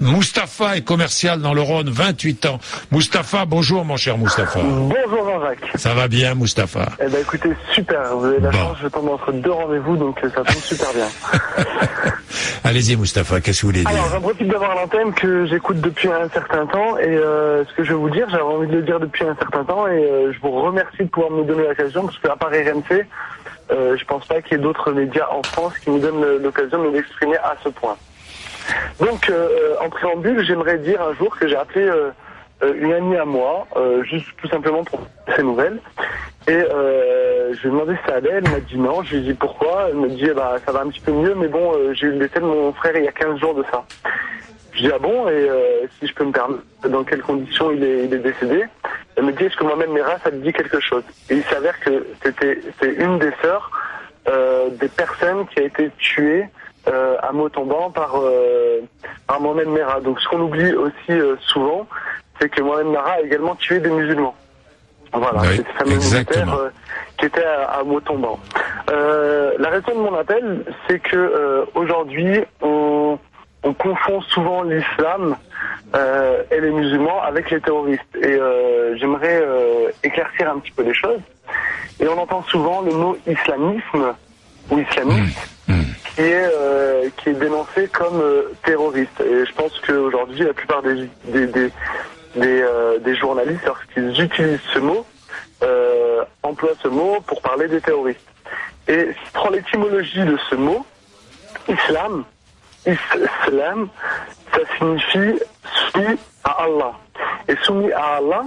Moustapha est commercial dans le Rhône, 28 ans. Moustapha, bonjour mon cher Moustapha. Bonjour Jean-Jacques. Ça va bien Moustapha? Eh ben écoutez, super, vous avez la chance, je tombe entre deux rendez-vous, donc ça tombe super bien. Allez-y Moustapha, qu'est-ce que vous voulez dire? Alors j'en profite d'avoir l'antenne que j'écoute depuis un certain temps, et ce que je vais vous dire, j'avais envie de le dire depuis un certain temps, et je vous remercie de pouvoir me donner l'occasion, parce qu'à part RMC, je pense pas qu'il y ait d'autres médias en France qui nous donnent l'occasion de m'exprimer à ce point. Donc, en préambule, j'aimerais dire un jour que j'ai appelé une amie à moi, juste tout simplement pour ses nouvelles. Et je lui ai demandé si ça allait, elle m'a dit non, je lui ai dit pourquoi, elle m'a dit bah ça va un petit peu mieux, mais bon, j'ai eu le décès de mon frère il y a 15 jours de ça. Je dis ah bon, et si je peux me permettre, dans quelles conditions il est décédé? Elle me dit est-ce que Mohamed Merah, ça te dit quelque chose? Et il s'avère que c'est une des sœurs des personnes qui a été tuée à Montauban par Mohamed Merah. Donc ce qu'on oublie aussi souvent, c'est que Mohamed Merah a également tué des musulmans. Voilà, oui, c'est ce fameux militaire qui était à Montauban. La raison de mon appel, c'est que aujourd'hui, on confond souvent l'islam et les musulmans avec les terroristes. Et j'aimerais éclaircir un petit peu les choses. Et on entend souvent le mot islamisme ou islamiste qui est dénoncé comme terroriste. Et je pense qu'aujourd'hui, la plupart des journalistes, lorsqu'ils utilisent ce mot, emploient ce mot pour parler des terroristes. Et si on prend l'étymologie de ce mot, islam, ça signifie soumis à Allah. Et soumis à Allah,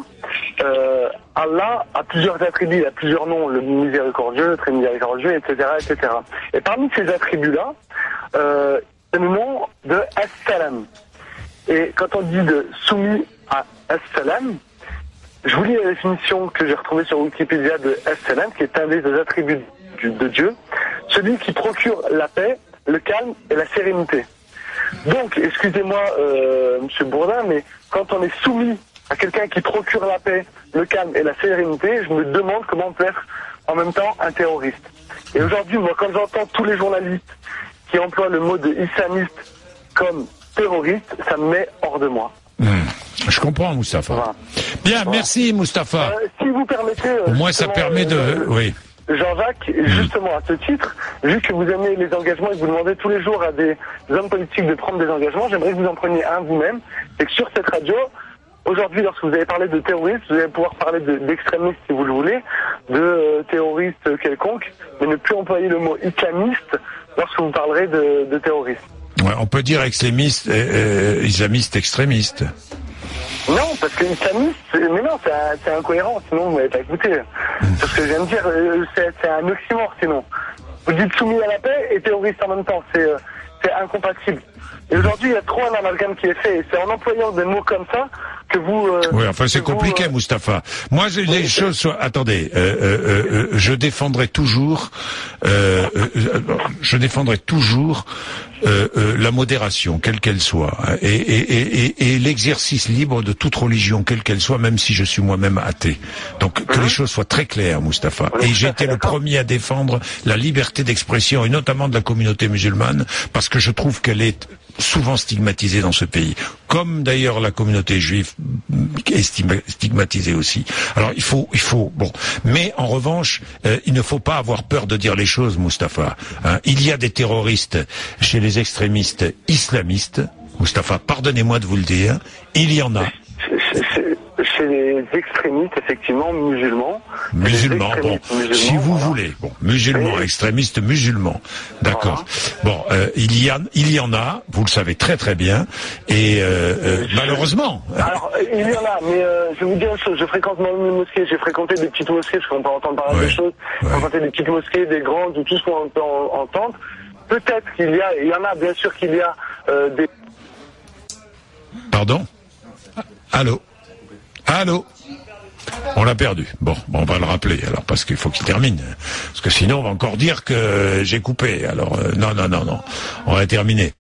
Allah a plusieurs attributs, il a plusieurs noms, le miséricordieux, le très miséricordieux, etc., etc. Et parmi ces attributs-là, c'est le nom de As-Salam. Et quand on dit de soumis à As-Salam, je vous lis la définition que j'ai retrouvée sur Wikipédia de As-Salam, qui est un des attributs de Dieu, celui qui procure la paix, le calme et la sérénité. Donc, excusez-moi, Monsieur Bourdin, mais quand on est soumis à quelqu'un qui procure la paix, le calme et la sérénité, je me demande comment on peut être en même temps un terroriste. Et aujourd'hui, moi, quand j'entends tous les journalistes qui emploient le mot de islamiste comme terroriste, ça me met hors de moi. Je comprends, Moustapha. Voilà. Bien, voilà. Merci, Moustapha. Si vous permettez... Au moins, ça permet de... Oui. Jean-Jacques, justement à ce titre, vu que vous aimez les engagements et que vous demandez tous les jours à des hommes politiques de prendre des engagements, j'aimerais que vous en preniez un vous-même. C'est que sur cette radio, aujourd'hui, lorsque vous avez parlé de terroristes, vous allez pouvoir parler d'extrémistes si vous le voulez, de terroristes quelconques, mais ne plus employer le mot islamiste lorsque vous parlerez de terroristes. Ouais, on peut dire islamiste extrémiste. Non, parce que islamiste, mais non, c'est incohérent, sinon vous n'avez pas écouté. C'est ce que je viens de dire, c'est un oxymore sinon. Vous dites soumis à la paix et terroriste en même temps, c'est incompatible. Et aujourd'hui, il y a trop un amalgame qui est fait, et c'est en employant des mots comme ça que vous... oui, enfin c'est compliqué, Moustapha. Moi, les choses sont... Attendez, je défendrai toujours... la modération, quelle qu'elle soit, et l'exercice libre de toute religion, quelle qu'elle soit, même si je suis moi-même athée. Donc que les choses soient très claires, Moustapha. Et j'ai été le premier à défendre la liberté d'expression, et notamment de la communauté musulmane, parce que je trouve qu'elle est souvent stigmatisée dans ce pays, comme d'ailleurs la communauté juive est stigmatisée aussi. Alors il faut bon, mais en revanche, il ne faut pas avoir peur de dire les choses, Moustapha. Il y a des terroristes chez les extrémistes islamistes, Moustapha, pardonnez-moi de vous le dire, il y en a. Chez les extrémistes, effectivement, musulmans. Musulmans, bon, si vous voulez. Bon, musulmans, extrémistes musulmans. D'accord. Voilà. Bon, il y en a, vous le savez très très bien, et malheureusement. Alors, il y en a, mais je vais vous dire une chose, je fréquente dans une mosquée, j'ai fréquenté des petites mosquées, parce qu'on peut entendre parler de choses, j'ai fréquenté des petites mosquées, des grandes, ou tout ce qu'on peut entendre. Peut-être il y en a, bien sûr qu'il y a des... Pardon? Allô? Allô? On l'a perdu. Bon, on va le rappeler alors, parce qu'il faut qu'il termine. Parce que sinon on va encore dire que j'ai coupé. Alors non, on va terminer.